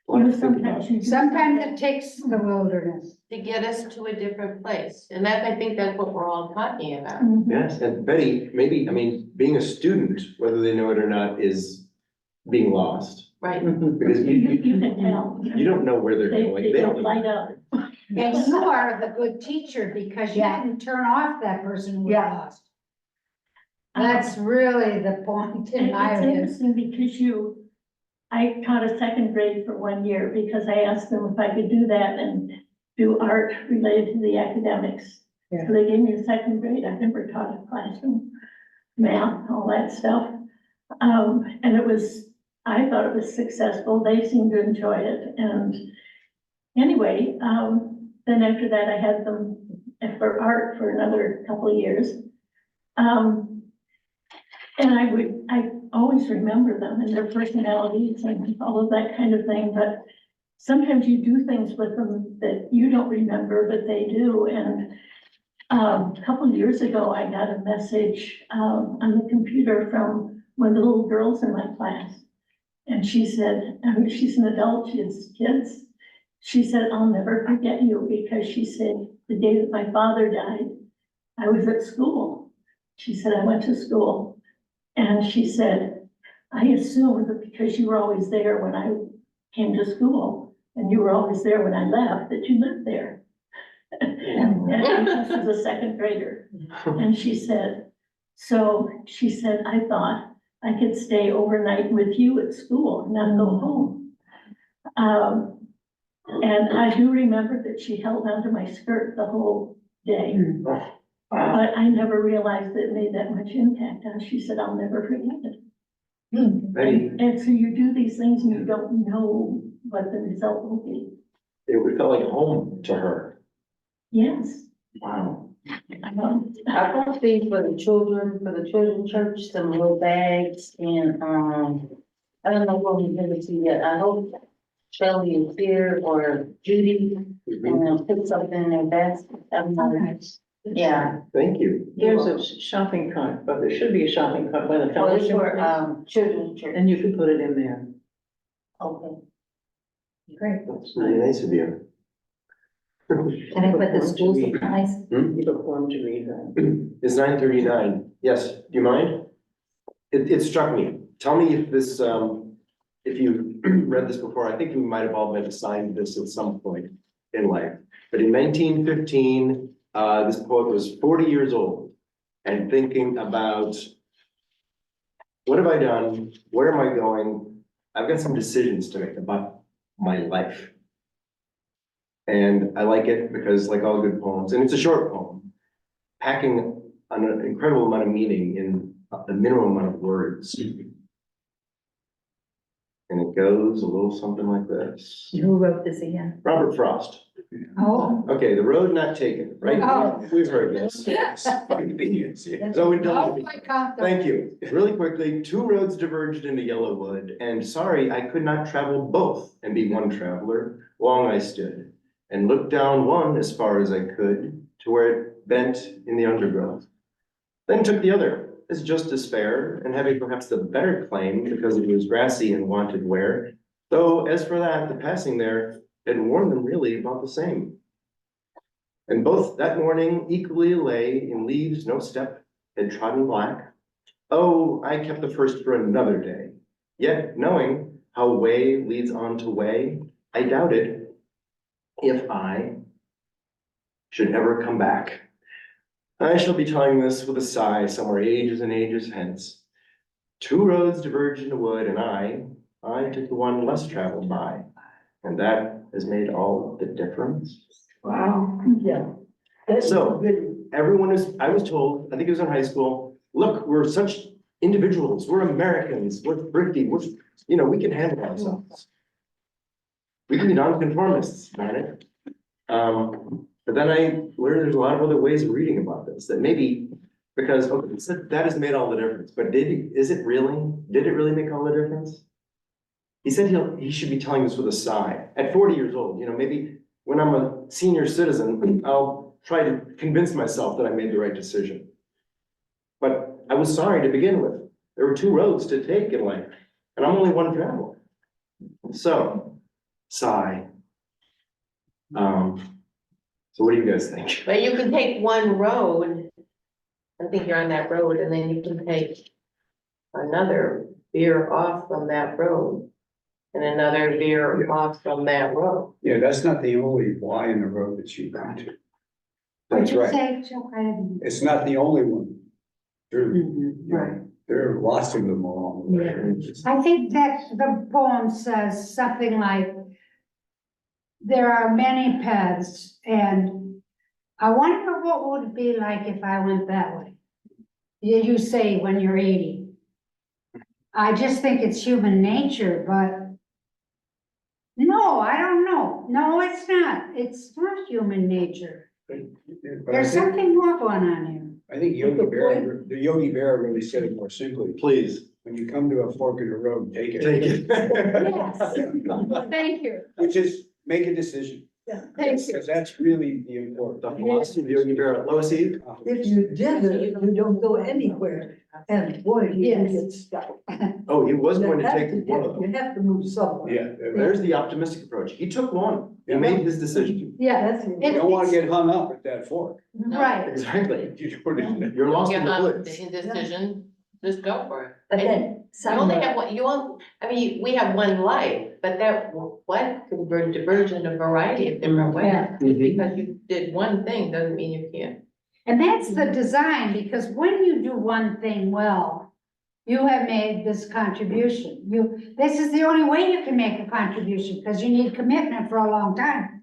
Sometimes it takes the wilderness. To get us to a different place. And that, I think that's what we're all talking about. Yes, and Betty, maybe, I mean, being a student, whether they know it or not, is being lost. Right. Because You can tell. you don't know where they're They going. They don't don't. light up. And you are the good teacher because you didn't turn off that person who was lost. That's really the point in my It's opinion. interesting because I taught a second grade for 1 year because I asked them if I could do that and do art related to the academics. Yeah. So they gave me a second grade. I never taught a classroom, math, all that stuff. And I thought it was successful. They seemed to enjoy it. And anyway, then after that, I had them for art for another couple of years. And I always remember them and their personalities and all of that kind of thing, but sometimes you do things with them that you don't remember, but they do. And a couple of years ago, I got a message on the computer from one of the little girls in my class. And she said, I mean, she's an adult, she has kids. She said, I'll never forget you, because she said, the day that my father died, I was at school. She said, I went to school. And she said, I assumed that because you were always there when I came to school, and you were always there when I left, that you lived there. And this was a second grader. And she said, So she said, I thought I could stay overnight with you at school and not go home. And I do remember that she held onto my skirt the whole day. But I never realized that it made that much impact. And she said, I'll never forget it. Betty, And so you do these things and you don't know what the result will be. it felt like home to her. Yes. Wow. I know. I brought these for the children's church, some little bags and, I don't know what we're gonna see yet. I hope Shelley is here or Judy and they'll put something in their basket. I don't know. Yeah. Thank you. There's a shopping cart, but there should be a shopping cart by the Well, it's fellowship. for, children's church. And you can put it in there. Okay. Great. That's really nice of you. Can I put the school supplies? You have a form to read that. It's 9:39. Yes, do you mind? It struck me. Tell me if this, if you read this before. I think you might have all been assigned this at some point in life. But in 1915, this poet was 40 years old and thinking about, what have I done? Where am I going? I've got some decisions to make about my life. And I like it because, like all good poems, and it's a short poem, packing an incredible amount of meaning in the minimum amount of words. And it goes a little something like this. Who wrote this again? Robert Frost. Oh. Okay, the road not taken, right? Oh. We've heard this. So we Oh, don't. my God. Thank you. Really quickly, two roads diverged into Yellowwood, and sorry, I could not travel both and be one traveler. Long I stood and looked down one as far as I could to where it bent in the undergrowth. Then took the other as just as fair and having perhaps the better claim because it was grassy and wanted wear. Though as for that, the passing there had warned them really about the same. And both that morning equally lay in leaves no step had trodden black. Oh, I kept the first for another day. Yet knowing how way leads on to way, I doubted if I should ever come back. I shall be telling this with a sigh somewhere ages and ages hence. Two roads diverged in the wood and I took the one less traveled by. And that has made all the difference. Wow, yeah. That's So- good. Everyone is, I was told, I think it was in high school, look, we're such individuals, we're Americans, we're thrifty, we can handle ourselves. We can be nonconformists, not it? But then I learned there's a lot of other ways of reading about this, that maybe, because, okay, so that has made all the difference, but did it really make all the difference? He said he should be telling this with a sigh, at 40 years old, maybe when I'm a senior citizen, I'll try to convince myself that I made the right decision. But I was sorry to begin with. There were two roads to take in life, and I'm only one traveler. So, sigh. So what do you guys think? But you can take one road, I think you're on that road, and then you can take another veer off from that road. And another veer off from that road. Yeah, that's not the only Y in the road that you come to. What'd That's you right. say, Joe? I didn't- It's not the only one. There, Right. there are lots of them along the way. I think that the poem says something like, there are many paths, and I wonder what would it be like if I went that way? You say when you're 80. I just think it's human nature, but no, I don't know. No, it's not. It's not human nature. But I There's think, something more going on here. I think the Yogi Berra really said it more simply. Please, When you come to a fork in the road, take it. take it. Yes. Thank you. Which is, make a decision. Yeah. Thank you. Because that's really the important. The philosophy of Yogi Berra, Lois Eve? If you didn't, you don't go anywhere, and boy, you Yes. get stuck. Oh, he was You going to have take one of You them. have to move somewhere. Yeah. There's the optimistic approach. He took one. He made his decision. Yeah, That's. You don't want to get hung up at that fork. right. Exactly. You put it in. You're lost You're in the not woods. the decision, just go for it. But And then You some, only have one, we have one life, but that one could diverge in a variety of different ways. Mhm. Because you did one thing doesn't mean you can't And that's the design, because when you do one thing well, you have made this contribution. This is the only way you can make a contribution, because you need commitment for a long time.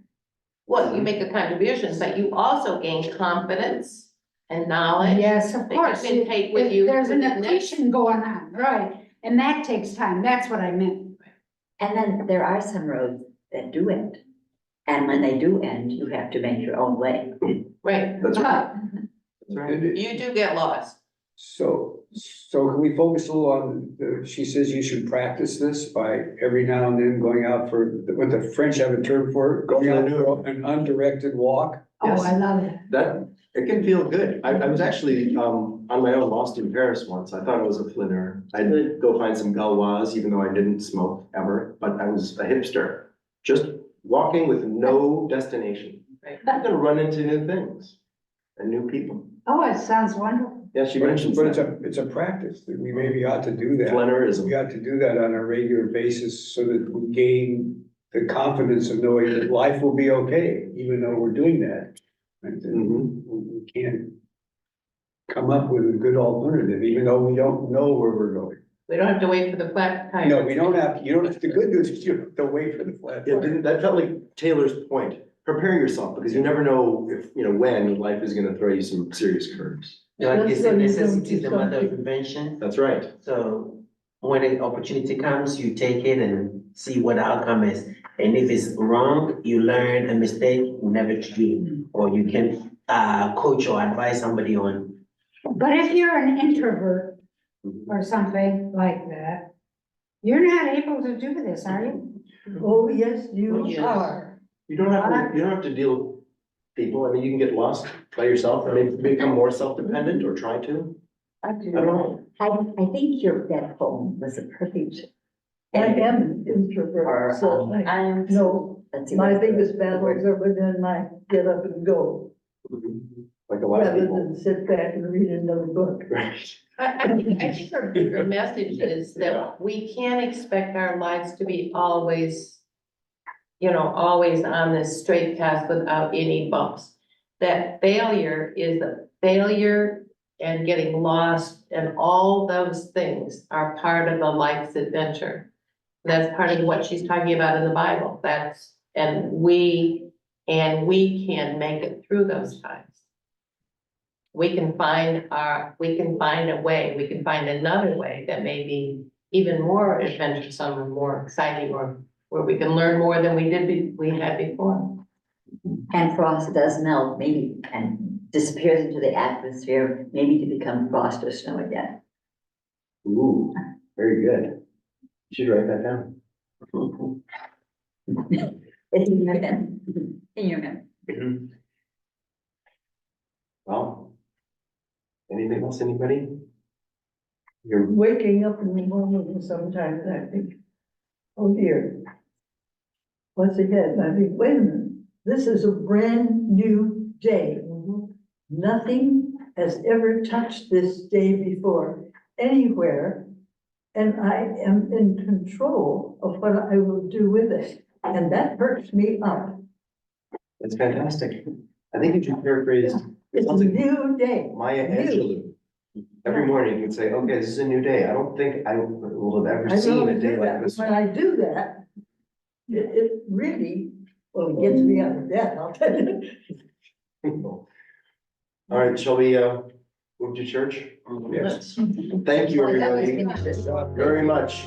Well, you make a contribution, but you also gain confidence and knowledge. Yes, of that course. you can take with you There's to an the next. accretion going on, right? And that takes time. That's what I meant. And then there are some roads that do end. And when they do end, you have to make your own way. Right, That's right. That's right. you do get lost. So can we focus a little on, she says you should practice this by every now and then going out for, what the French have a term for it, going out for an undirected walk. Oh, Yes. I love it. That, it can feel good. I was actually, on my own lost in Paris once. I thought it was a flinner. I did go find some Gauloise, even though I didn't smoke ever, but I was a hipster. Just walking with no destination. Right. I'm gonna run into new things and new people. Oh, it sounds wonderful. Yeah, she mentions But that. it's a practice that we maybe ought to do that. Flinnerism. We ought to do that on a regular basis so that we gain the confidence of knowing that life will be okay, even though we're doing that. And then Mhm. we can't come up with a good alternative, even though we don't know where we're going. We don't have to wait for the flat tire. No, we don't have, you don't have, the good news is you don't have to wait for the flat. Yeah, that felt like Taylor's point. Prepare yourself, because you never know if, when life is gonna throw you some serious curves. Like you That's said, why you necessity is don't the do mother of something. invention. That's right. So when an opportunity comes, you take it and see what the outcome is. And if it's wrong, you learn a mistake, never to do, or you can coach or advise somebody on. But if you're an introvert or something like that, you're not able to do this, are you? Oh, yes, you Yes. are. You don't have to deal with people. I mean, you can get lost by yourself and maybe become more self-dependent or try to. I don't know. I think that poem was a perfect. I am an introvert, so I I'm. know let's see my what's the- biggest battles are within my get up and go, Like a lot of rather people. than sit back and read another book. Right. I think our bigger message is that we can't expect our lives to be always, always on this straight path without any bumps. That failure is a failure, and getting lost and all those things are part of a life's adventure. That's part of what she's talking about in the Bible. And we can make it through those times. We can find a way, we can find another way that may be even more adventuresome or more exciting, or where we can learn more than we had before. And frost does melt, maybe, and disappears into the atmosphere, maybe to become frost or snow again. Ooh, very good. You should write that down. It's in your mem- in your memory. Well, anything else, anybody? You're, Waking up in the morning sometimes, I think, oh dear. What's ahead? I think, wait a minute, this is a brand new day. Nothing has ever touched this day before, anywhere. And I am in control of what I will do with it, and that perks me up. that's fantastic. I think you should paraphrase It's a something new day. Maya New. Angelou. Every morning you can say, okay, this is a new day. I don't think I will have I ever seen don't a day do like that. this. When I do that, it really, well, it gets me out of bed, I'll tell you. All right, shall we, move to church? Yes. Thank you, Well, that was everybody, finished this. very much.